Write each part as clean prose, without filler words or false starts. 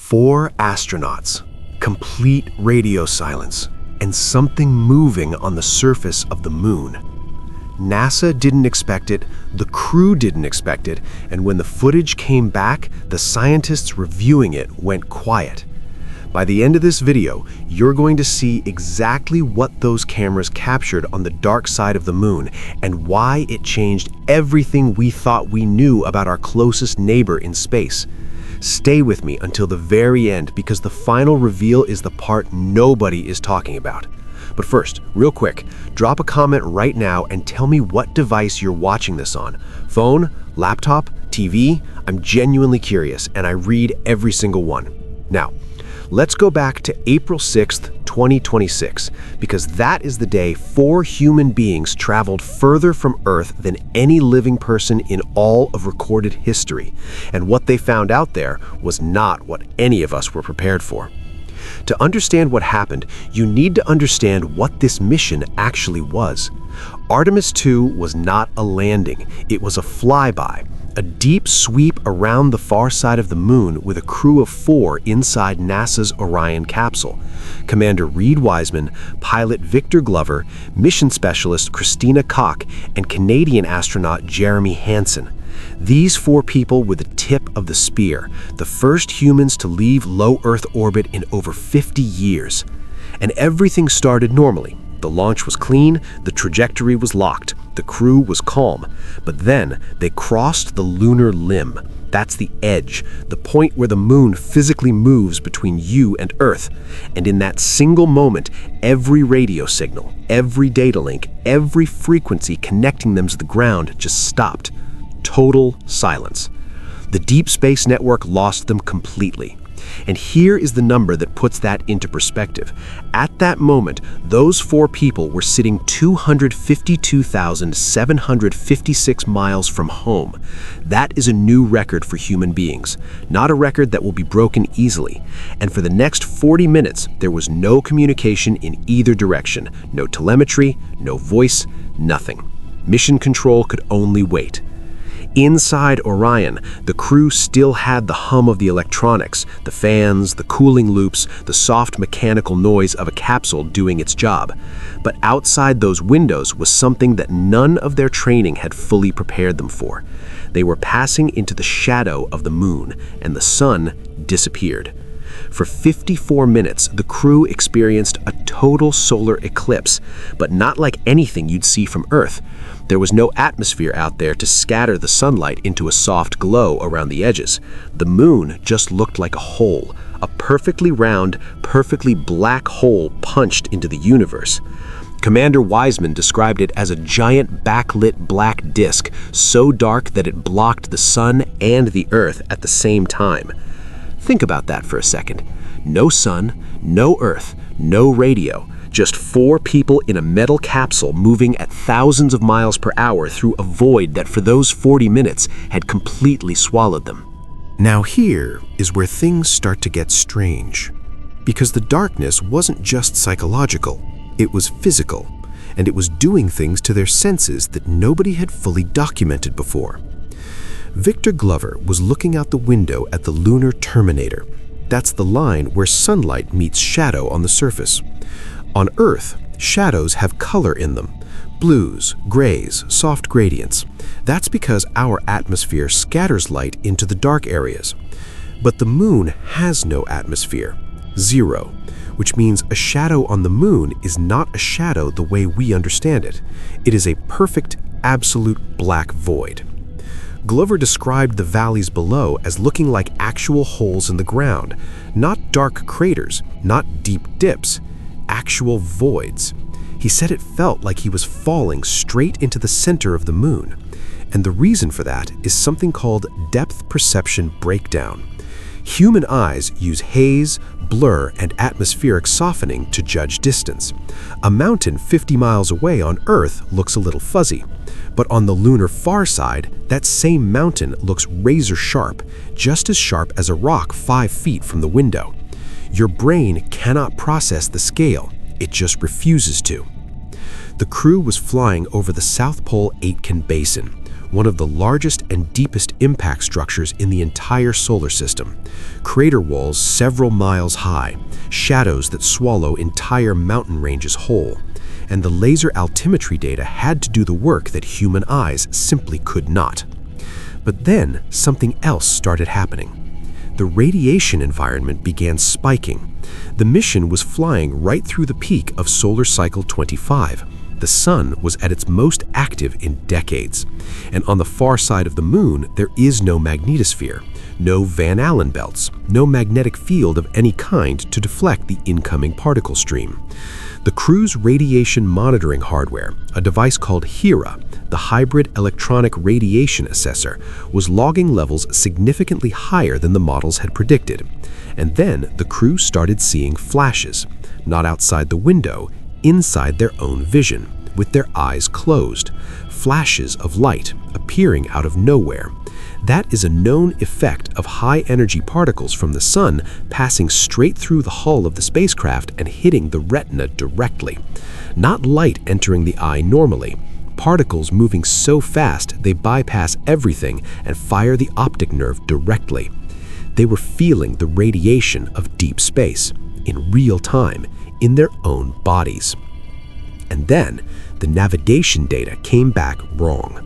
4 astronauts, complete radio silence, and something moving on the surface of the moon. NASA didn't expect it, the crew didn't expect it, and when the footage came back, the scientists reviewing it went quiet. By the end of this video, you're going to see exactly what those cameras captured on the dark side of the moon and why it changed everything we thought we knew about our closest neighbor in space. Stay with me until the very end because the final reveal is the part nobody is talking about. But first, real quick, drop a comment right now and tell me what device you're watching this on. Phone, laptop, TV? I'm genuinely curious and I read every single one. Now, let's go back to April 6th, 2026, because that is the day 4 human beings traveled further from Earth than any living person in all of recorded history. And what they found out there was not what any of us were prepared for. To understand what happened, you need to understand what this mission actually was. Artemis 2 was not a landing, it was a flyby. A deep sweep around the far side of the moon with a crew of 4 inside NASA's Orion capsule. Commander Reed Wiseman, pilot Victor Glover, mission specialist Christina Koch, and Canadian astronaut Jeremy Hansen. These 4 people were the tip of the spear, the first humans to leave low Earth orbit in over 50 years. And everything started normally. The launch was clean, the trajectory was locked, the crew was calm. But then they crossed the lunar limb. That's the edge, the point where the moon physically moves between you and Earth. And in that single moment, every radio signal, every data link, every frequency connecting them to the ground just stopped. Total silence. The Deep Space Network lost them completely. And here is the number that puts that into perspective. At that moment, those 4 people were sitting 252,756 miles from home. That is a new record for human beings, not a record that will be broken easily. And for the next 40 minutes, there was no communication in either direction, no telemetry, no voice, nothing. Mission control could only wait. Inside Orion, the crew still had the hum of the electronics, the fans, the cooling loops, the soft mechanical noise of a capsule doing its job. But outside those windows was something that none of their training had fully prepared them for. They were passing into the shadow of the moon, and the sun disappeared. For 54 minutes, the crew experienced a total solar eclipse, but not like anything you'd see from Earth. There was no atmosphere out there to scatter the sunlight into a soft glow around the edges. The moon just looked like a hole, a perfectly round, perfectly black hole punched into the universe. Commander Wiseman described it as a giant backlit black disk, so dark that it blocked the sun and the Earth at the same time. Think about that for a second. No sun, no Earth, no radio. Just 4 people in a metal capsule moving at thousands of miles per hour through a void that for those 40 minutes had completely swallowed them. Now here is where things start to get strange. Because the darkness wasn't just psychological, it was physical, and it was doing things to their senses that nobody had fully documented before. Victor Glover was looking out the window at the lunar terminator. That's the line where sunlight meets shadow on the surface. On Earth, shadows have color in them. Blues, grays, soft gradients. That's because our atmosphere scatters light into the dark areas. But the moon has no atmosphere. 0. Which means a shadow on the moon is not a shadow the way we understand it. It is a perfect, absolute black void. Glover described the valleys below as looking like actual holes in the ground, not dark craters, not deep dips. Actual voids. He said it felt like he was falling straight into the center of the moon. And the reason for that is something called depth perception breakdown. Human eyes use haze, blur, and atmospheric softening to judge distance. A mountain 50 miles away on Earth looks a little fuzzy. But on the lunar far side, that same mountain looks razor sharp, just as sharp as a rock 5 feet from the window. Your brain cannot process the scale, it just refuses to. The crew was flying over the South Pole Aitken Basin, one of the largest and deepest impact structures in the entire solar system. Crater walls several miles high, shadows that swallow entire mountain ranges whole. And the laser altimetry data had to do the work that human eyes simply could not. But then something else started happening. The radiation environment began spiking. The mission was flying right through the peak of solar cycle 25. The sun was at its most active in decades. And on the far side of the moon, there is no magnetosphere, no Van Allen belts, no magnetic field of any kind to deflect the incoming particle stream. The crew's radiation monitoring hardware, a device called HERA, the Hybrid Electronic Radiation Assessor, was logging levels significantly higher than the models had predicted. And then the crew started seeing flashes, not outside the window, inside their own vision, with their eyes closed, flashes of light appearing out of nowhere. That is a known effect of high-energy particles from the sun passing straight through the hull of the spacecraft and hitting the retina directly. Not light entering the eye normally, particles moving so fast they bypass everything and fire the optic nerve directly. They were feeling the radiation of deep space, in real time, in their own bodies. And then, the navigation data came back wrong.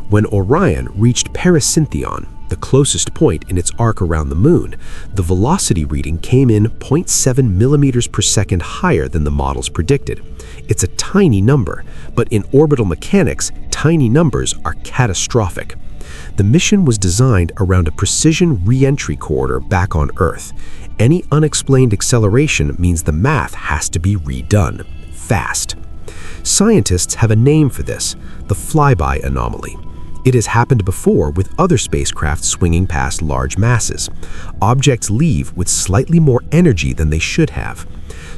When Orion reached Pericynthion, the closest point in its arc around the moon, the velocity reading came in 0.7 millimeters per second higher than the models predicted. It's a tiny number, but in orbital mechanics, tiny numbers are catastrophic. The mission was designed around a precision re-entry corridor back on Earth. Any unexplained acceleration means the math has to be redone, fast. Scientists have a name for this, the flyby anomaly. It has happened before with other spacecraft swinging past large masses. Objects leave with slightly more energy than they should have.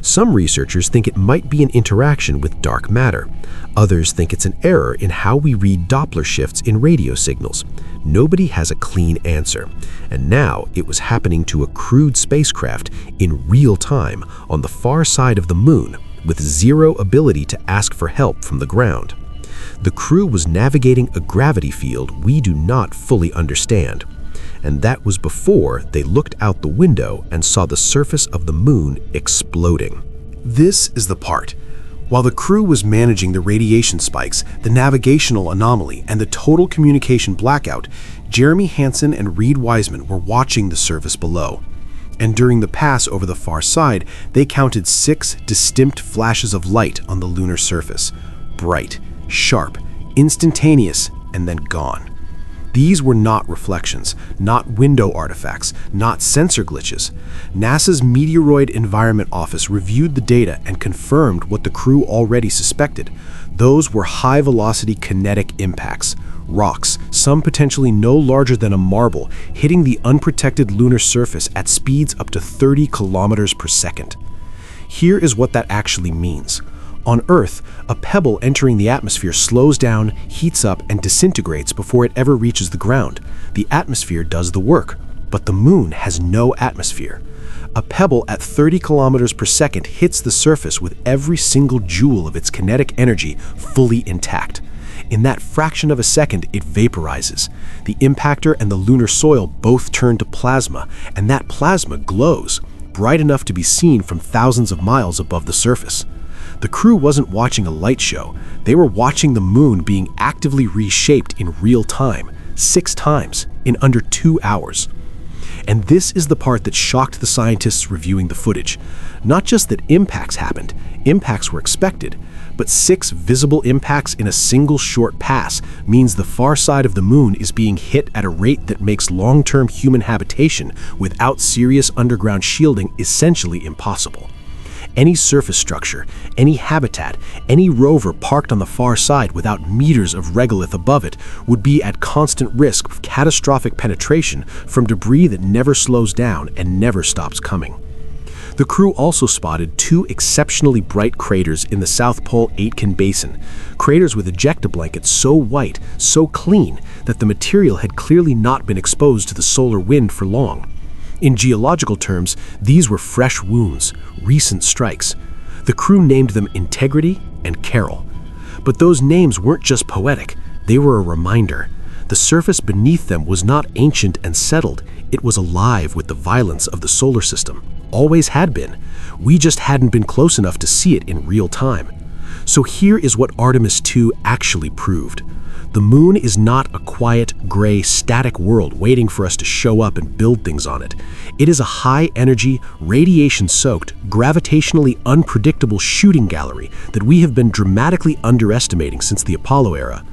Some researchers think it might be an interaction with dark matter. Others think it's an error in how we read Doppler shifts in radio signals. Nobody has a clean answer. And now it was happening to a crewed spacecraft in real time on the far side of the moon, with zero ability to ask for help from the ground. The crew was navigating a gravity field we do not fully understand. And that was before they looked out the window and saw the surface of the moon exploding. This is the part. While the crew was managing the radiation spikes, the navigational anomaly, and the total communication blackout, Jeremy Hansen and Reed Wiseman were watching the surface below. And during the pass over the far side, they counted 6 distinct flashes of light on the lunar surface. Bright, sharp, instantaneous, and then gone. These were not reflections, not window artifacts, not sensor glitches. NASA's Meteoroid Environment Office reviewed the data and confirmed what the crew already suspected. Those were high-velocity kinetic impacts. Rocks, some potentially no larger than a marble, hitting the unprotected lunar surface at speeds up to 30 kilometers per second. Here is what that actually means. On Earth, a pebble entering the atmosphere slows down, heats up, and disintegrates before it ever reaches the ground. The atmosphere does the work, but the moon has no atmosphere. A pebble at 30 kilometers per second hits the surface with every single joule of its kinetic energy fully intact. In that fraction of a second, it vaporizes. The impactor and the lunar soil both turn to plasma, and that plasma glows, bright enough to be seen from thousands of miles above the surface. The crew wasn't watching a light show. They were watching the moon being actively reshaped in real time, 6 times, in under 2 hours. And this is the part that shocked the scientists reviewing the footage. Not just that impacts happened, impacts were expected, but 6 visible impacts in a single short pass means the far side of the moon is being hit at a rate that makes long-term human habitation without serious underground shielding essentially impossible. Any surface structure, any habitat, any rover parked on the far side without meters of regolith above it would be at constant risk of catastrophic penetration from debris that never slows down and never stops coming. The crew also spotted 2 exceptionally bright craters in the South Pole Aitken Basin, craters with ejectablankets so white, so clean, that the material had clearly not been exposed to the solar wind for long. In geological terms, these were fresh wounds, recent strikes. The crew named them Integrity and Carol. But those names weren't just poetic, They were a reminder. The surface beneath them was not ancient and settled. It was alive with the violence of the solar system. Always had been. We just hadn't been close enough to see it in real time. So here is what Artemis 2 actually proved. The moon is not a quiet, gray, static world waiting for us to show up and build things on it. It is a high-energy, radiation-soaked, gravitationally unpredictable shooting gallery that we have been dramatically underestimating since the Apollo era.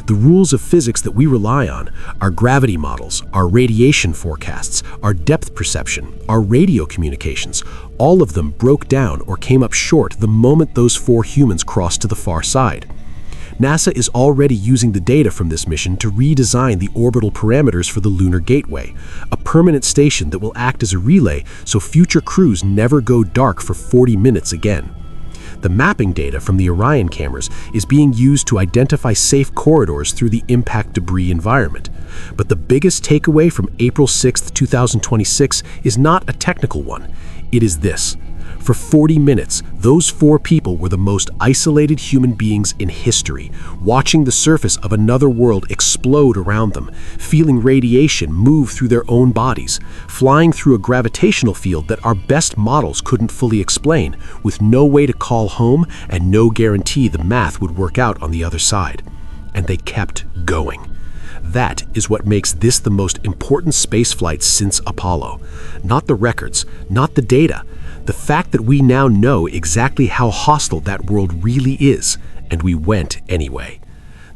The rules of physics that we rely on, our gravity models, our radiation forecasts, our depth perception, our radio communications, all of them broke down or came up short the moment those 4 humans crossed to the far side. NASA is already using the data from this mission to redesign the orbital parameters for the Lunar Gateway, a permanent station that will act as a relay so future crews never go dark for 40 minutes again. The mapping data from the Orion cameras is being used to identify safe corridors through the impact debris environment. But the biggest takeaway from April 6, 2026 is not a technical one. It is this. For 40 minutes, those 4 people were the most isolated human beings in history, watching the surface of another world explode around them, feeling radiation move through their own bodies, flying through a gravitational field that our best models couldn't fully explain, with no way to call home and no guarantee the math would work out on the other side. And they kept going. That is what makes this the most important spaceflight since Apollo. Not the records, not the data. The fact that we now know exactly how hostile that world really is, and we went anyway.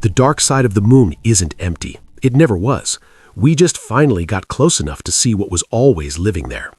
The dark side of the moon isn't empty. It never was. We just finally got close enough to see what was always living there.